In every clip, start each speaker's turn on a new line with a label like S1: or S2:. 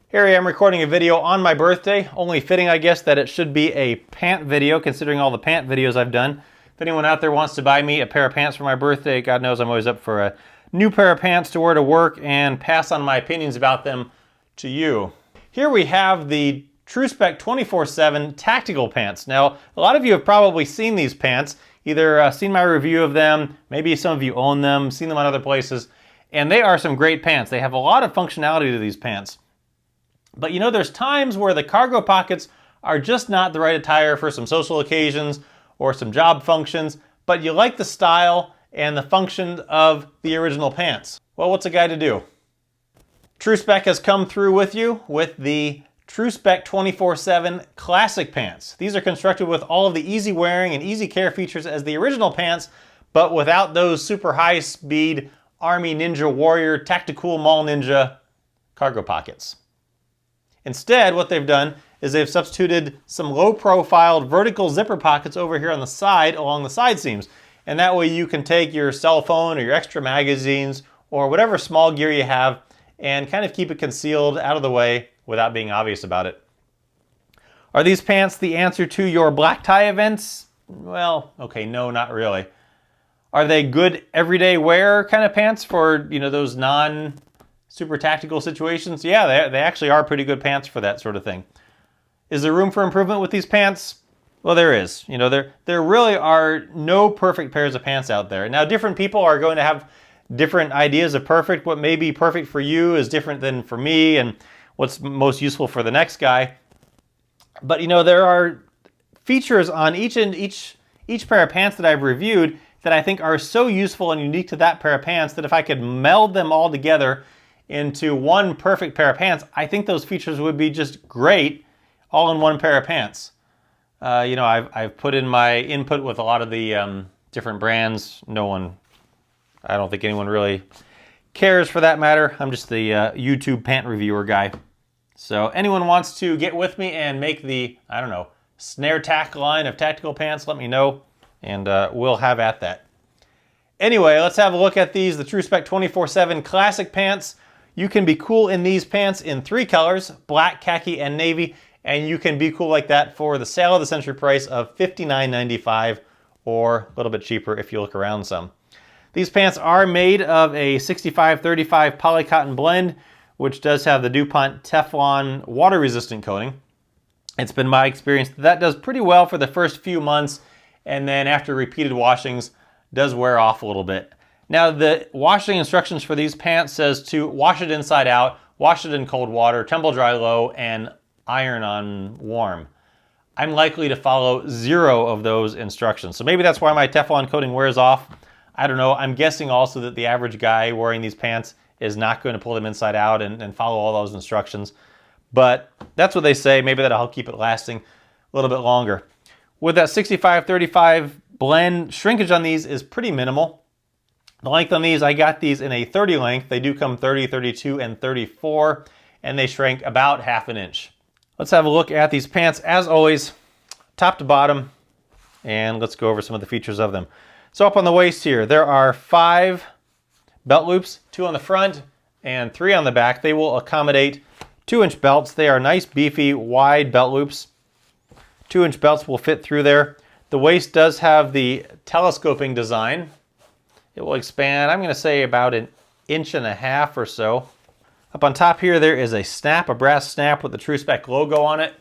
S1: Here I am recording a video on my birthday. Only fitting, I guess, that it should be a pant video, considering all the pant videos I've done. If anyone out there wants to buy me a pair of pants for my birthday, God knows I'm always up for a new pair of pants to wear to work and pass on my opinions about them to you. Here we have the Truspec 24/7 tactical pants. Now, a lot of you have probably seen these pants, either seen my review of them, maybe some of you own them, seen them on other places, and they are some great pants. They have a lot of functionality to these pants. But you know, there's times where the cargo pockets are just not the right attire for some social occasions or some job functions, but you like the style and the function of the original pants. Well, what's a guy to do? Truspec has come through with you with the TRU-SPEC 24/7 Classic Pants. These are constructed with all of the easy wearing and easy care features as the original pants, but without those super high speed Army Ninja Warrior Tactical Mall Ninja cargo pockets. Instead, what they've done is they've substituted some low-profiled vertical zipper pockets over here on the side along the side seams. And that way you can take your cell phone or your extra magazines or whatever small gear you have and kind of keep it concealed out of the way without being obvious about it. Are these pants the answer to your black tie events? Well, okay, no, not really. Are they good everyday wear kind of pants for, you know, those non-super tactical situations? Yeah, they actually are pretty good pants for that sort of thing. Is there room for improvement with these pants? Well, there is. You know, there really are no perfect pairs of pants out there. Now, different people are going to have different ideas of perfect. What may be perfect for you is different than for me, and what's most useful for the next guy. But you know, there are features on each pair of pants that I've reviewed that I think are so useful and unique to that pair of pants that if I could meld them all together into one perfect pair of pants, I think those features would be just great all in one pair of pants. You know, I've put in my input with a lot of the different brands. I don't think anyone really cares for that matter. I'm just the YouTube pant reviewer guy. So anyone wants to get with me and make the, I don't know, snare tack line of tactical pants, let me know, and we'll have at that. Anyway, let's have a look at these, the TRU-SPEC 24/7 Classic Pants. You can be cool in these pants in 3 colors, black, khaki, and navy, and you can be cool like that for the sale of the century price of $59.95 or a little bit cheaper if you look around some. These pants are made of a 65-35 polycotton blend, which does have the DuPont Teflon water-resistant coating. It's been my experience that does pretty well for the first few months, and then after repeated washings, does wear off a little bit. Now, the washing instructions for these pants says to wash it inside out, wash it in cold water, tumble dry low, and iron on warm. I'm likely to follow 0 of those instructions. So maybe that's why my Teflon coating wears off. I don't know. I'm guessing also that the average guy wearing these pants is not going to pull them inside out and follow all those instructions. But that's what they say. Maybe that'll help keep it lasting a little bit longer. With that 65-35 blend, shrinkage on these is pretty minimal. The length on these, I got these in a 30 length. They do come 30, 32, and 34, and they shrink about ½ an inch. Let's have a look at these pants, as always, top to bottom, and let's go over some of the features of them. So up on the waist here, there are 5 belt loops, 2 on the front and 3 on the back. They will accommodate 2-inch belts. They are nice, beefy, wide belt loops. 2-inch belts will fit through there. The waist does have the telescoping design. It will expand, I'm going to say about 1.5 inches or so. Up on top here, there is a snap, a brass snap with the TRU-SPEC logo on it,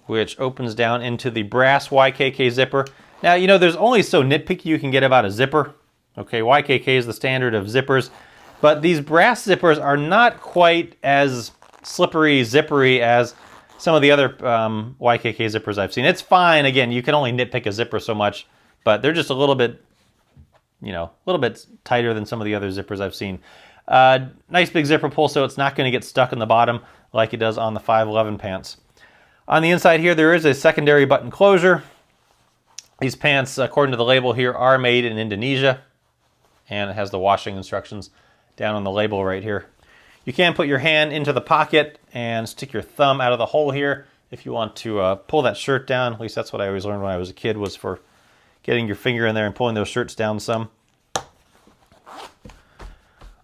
S1: which opens down into the brass YKK zipper. Now, you know, there's only so nitpicky you can get about a zipper. Okay, YKK is the standard of zippers, but these brass zippers are not quite as slippery, zippery as some of the other YKK zippers I've seen. It's fine. Again, you can only nitpick a zipper so much, but they're just a little bit, you know, a little bit tighter than some of the other zippers I've seen. Nice big zipper pull, so it's not going to get stuck in the bottom like it does on the 511 pants. On the inside here, there is a secondary button closure. These pants, according to the label here, are made in Indonesia, and it has the washing instructions down on the label right here. You can put your hand into the pocket and stick your thumb out of the hole here if you want to pull that shirt down. At least that's what I always learned when I was a kid, was for getting your finger in there and pulling those shirts down some.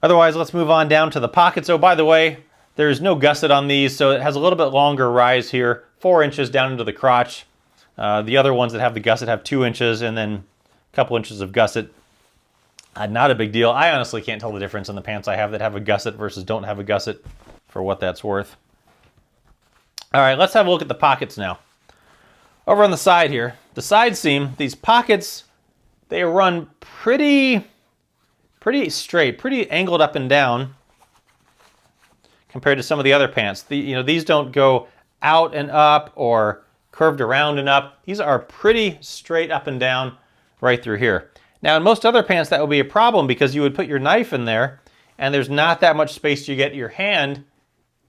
S1: Otherwise, let's move on down to the pockets. Oh, by the way, There's no gusset on these, so it has a little bit longer rise here, 4 inches down into the crotch. The other ones that have the gusset have 2 inches and then a couple inches of gusset. Not a big deal. I honestly can't tell the difference in the pants I have that have a gusset versus don't have a gusset, for what that's worth. All right, let's have a look at the pockets now. Over on the side here, the side seam, these pockets, they run pretty straight, pretty angled up and down compared to some of the other pants. These don't go out and up or curved around and up. These are pretty straight up and down right through here. Now, in most other pants, that would be a problem because you would put your knife in there and there's not that much space to get your hand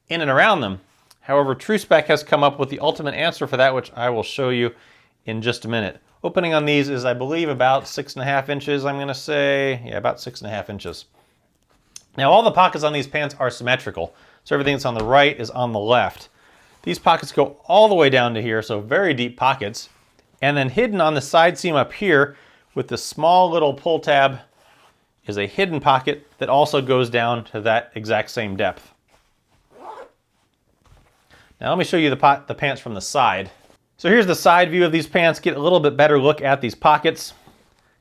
S1: in and around them. However, Truspec has come up with the ultimate answer for that, which I will show you in just a minute. Opening on these is, I believe, about 6.5 inches, I'm going to say. Yeah, about 6.5 inches. Now, all the pockets on these pants are symmetrical, so everything that's on the right is on the left. These pockets go all the way down to here, so very deep pockets. And then hidden on the side seam up here with the small little pull tab is a hidden pocket that also goes down to that exact same depth. Now let me show you the pants from the side. So here's the side view of these pants. Get a little bit better look at these pockets.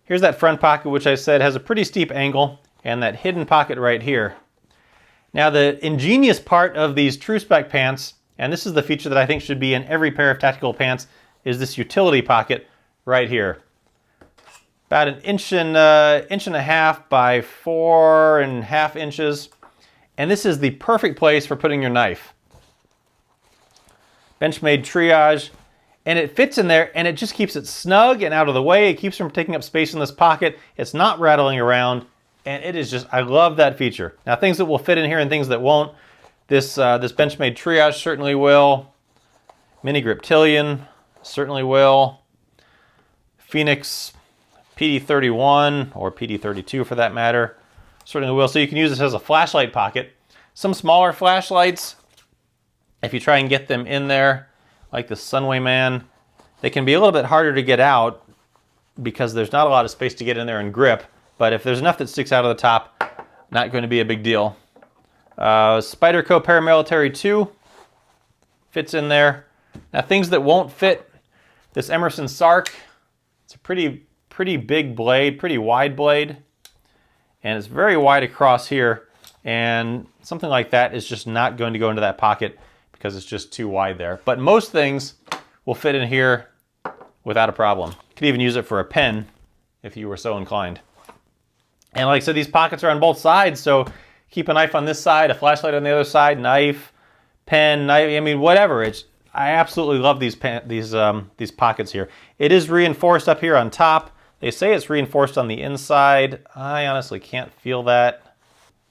S1: Here's that front pocket, which I said has a pretty steep angle, and that hidden pocket right here. Now the ingenious part of these Truspec pants, and this is the feature that I think should be in every pair of tactical pants, is this utility pocket right here. About an inch and a half by 4.5 inches. And this is the perfect place for putting your knife. Benchmade triage, and it fits in there and it just keeps it snug and out of the way. It keeps from taking up space in this pocket. It's not rattling around, and it is just, I love that feature. Now, things that will fit in here and things that won't. This Benchmade triage certainly will. Mini Griptilian certainly will. Phoenix PD31 or PD32 for that matter certainly will. So you can use this as a flashlight pocket. Some smaller flashlights, if you try and get them in there, like the Sunwayman, they can be a little bit harder to get out because there's not a lot of space to get in there and grip. But if there's enough that sticks out of the top, not going to be a big deal. Spyderco Paramilitary 2 fits in there. Now, things that won't fit, this Emerson Sark. It's a pretty big blade, pretty wide blade, and it's very wide across here. And something like that is just not going to go into that pocket because it's just too wide there. But most things will fit in here without a problem. You could even use it for a pen if you were so inclined. And like I said, these pockets are on both sides, so keep a knife on this side, a flashlight on the other side, knife, pen, knife, I mean, whatever. I absolutely love these pockets here. It is reinforced up here on top. They say it's reinforced on the inside. I honestly can't feel that,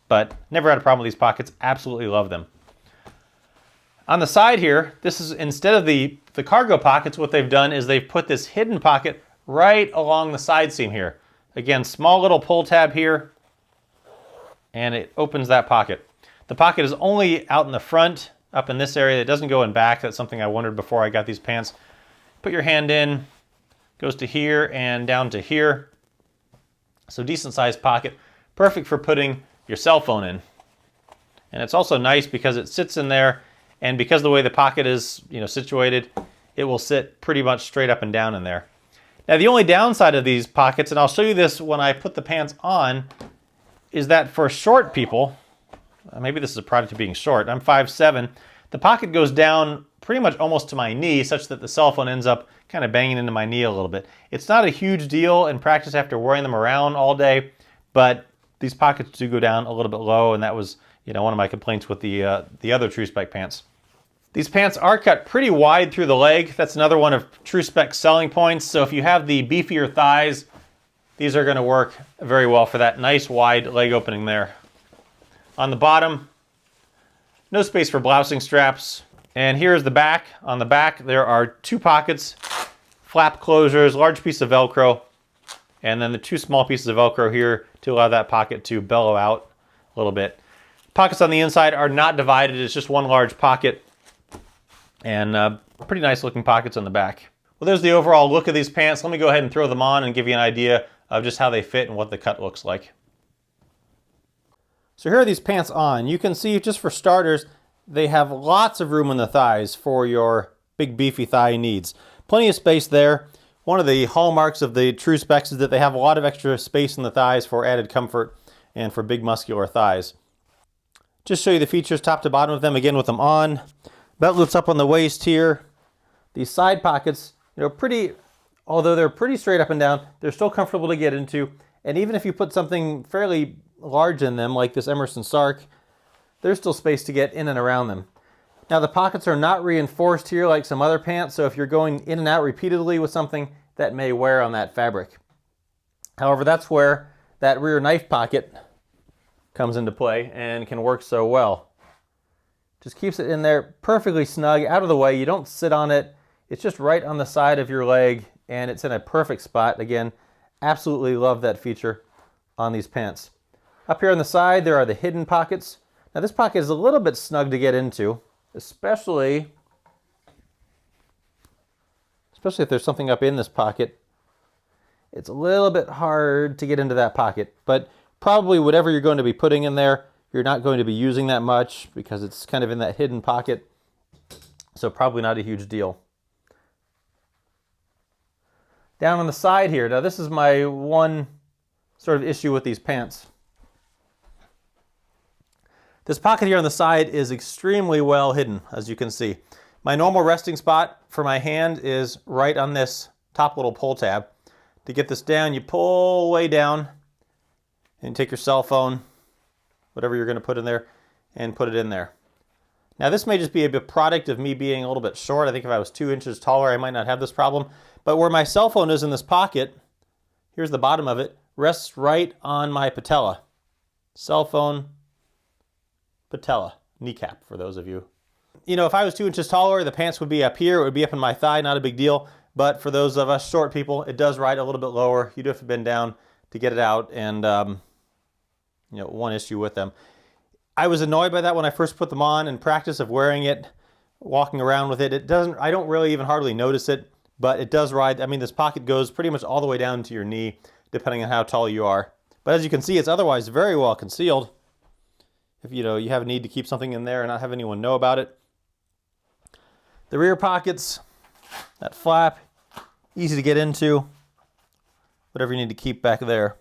S1: but never had a problem with these pockets. Absolutely love them. On the side here, this is, instead of the cargo pockets, what they've done is they've put this hidden pocket right along the side seam here. Again, small little pull tab here, and it opens that pocket. The pocket is only out in the front, up in this area. It doesn't go in back. That's something I wondered before I got these pants. Put your hand in, goes to here and down to here. So decent sized pocket, perfect for putting your cell phone in. And it's also nice because it sits in there, and because of the way the pocket is, situated, it will sit pretty much straight up and down in there. Now, the only downside of these pockets, and I'll show you this when I put the pants on, is that for short people, maybe this is a product of being short, I'm 5'7", the pocket goes down pretty much almost to my knee, such that the cell phone ends up kind of banging into my knee a little bit. It's not a huge deal in practice after wearing them around all day, but these pockets do go down a little bit low, and that was one of my complaints with the other Truspec pants. These pants are cut pretty wide through the leg. That's another one of Truspec's selling points. So if you have the beefier thighs, these are going to work very well for that nice wide leg opening there. On the bottom, no space for blousing straps. And here's the back. On the back, there are 2 pockets, flap closures, large piece of Velcro, and then the 2 small pieces of Velcro here to allow that pocket to bellow out a little bit. Pockets on the inside are not divided. It's just one large pocket, and pretty nice looking pockets on the back. Well, there's the overall look of these pants. Let me go ahead and throw them on and give you an idea of just how they fit and what the cut looks like. So here are these pants on. You can see, just for starters, they have lots of room in the thighs for your big beefy thigh needs. Plenty of space there. One of the hallmarks of the TRU-SPECs is that they have a lot of extra space in the thighs for added comfort and for big muscular thighs. Just show you the features top to bottom of them again with them on. Belt loops up on the waist here. These side pockets, although they're pretty straight up and down, they're still comfortable to get into. And even if you put something fairly large in them, like this Emerson Sark, there's still space to get in and around them. Now the pockets are not reinforced here like some other pants, so if you're going in and out repeatedly with something, that may wear on that fabric. However, that's where that rear knife pocket comes into play and can work so well. Just keeps it in there perfectly snug, out of the way. You don't sit on it. It's just right on the side of your leg, and it's in a perfect spot. Again, absolutely love that feature on these pants. Up here on the side, there are the hidden pockets. Now this pocket is a little bit snug to get into, especially if there's something up in this pocket. It's a little bit hard to get into that pocket, but probably whatever you're going to be putting in there, you're not going to be using that much because it's kind of in that hidden pocket, so probably not a huge deal. Down on the side here, now this is my one sort of issue with these pants. This pocket here on the side is extremely well hidden, as you can see. My normal resting spot for my hand is right on this top little pull tab. To get this down, you pull way down and take your cell phone, whatever you're going to put in there, and put it in there. Now this may just be a product of me being a little bit short. I think if I was 2 inches taller, I might not have this problem. But where my cell phone is in this pocket, here's the bottom of it, rests right on my patella. Cell phone, patella, kneecap for those of you. If I was 2 inches taller, the pants would be up here. It would be up in my thigh, not a big deal. But for those of us short people, it does ride a little bit lower. You do have to bend down to get it out, and one issue with them. I was annoyed by that when I first put them on in practice of wearing it, walking around with it. I don't really even hardly notice it, but it does ride. I mean, this pocket goes pretty much all the way down to your knee, depending on how tall you are. But as you can see, it's otherwise very well concealed. If you have a need to keep something in there and not have anyone know about it. The rear pockets, that flap, easy to get into, whatever you need to keep back there.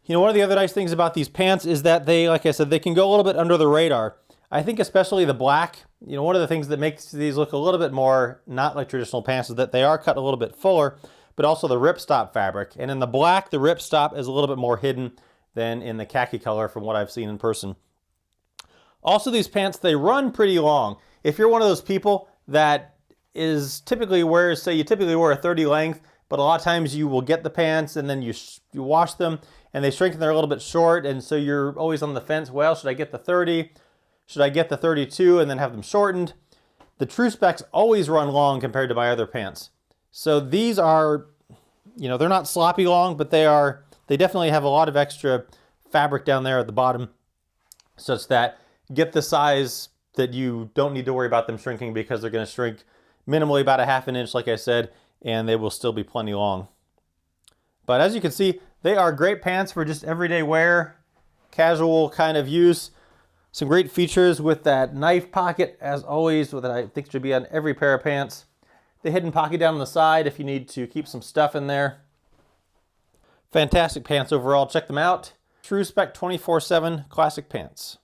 S1: One of the other nice things about these pants is that they, like I said, they can go a little bit under the radar. I think especially the black, one of the things that makes these look a little bit more not like traditional pants is that they are cut a little bit fuller, but also the ripstop fabric. And in the black, the ripstop is a little bit more hidden than in the khaki color from what I've seen in person. Also, these pants, they run pretty long. If you're one of those people that typically wear a 30 length, but a lot of times you will get the pants and then you wash them and they shrink and they're a little bit short, and so you're always on the fence, well, should I get the 30? Should I get the 32 and then have them shortened? The TRU-SPECs always run long compared to my other pants. So these are, they're not sloppy long, but they definitely have a lot of extra fabric down there at the bottom, such that get the size that you don't need to worry about them shrinking, because they're going to shrink minimally about a ½ inch, like I said, and they will still be plenty long. But as you can see, they are great pants for just everyday wear, casual kind of use. Some great features with that knife pocket, as always, that I think should be on every pair of pants. The hidden pocket down on the side if you need to keep some stuff in there. Fantastic pants overall. Check them out. TRU-SPEC 24/7 Classic Pants.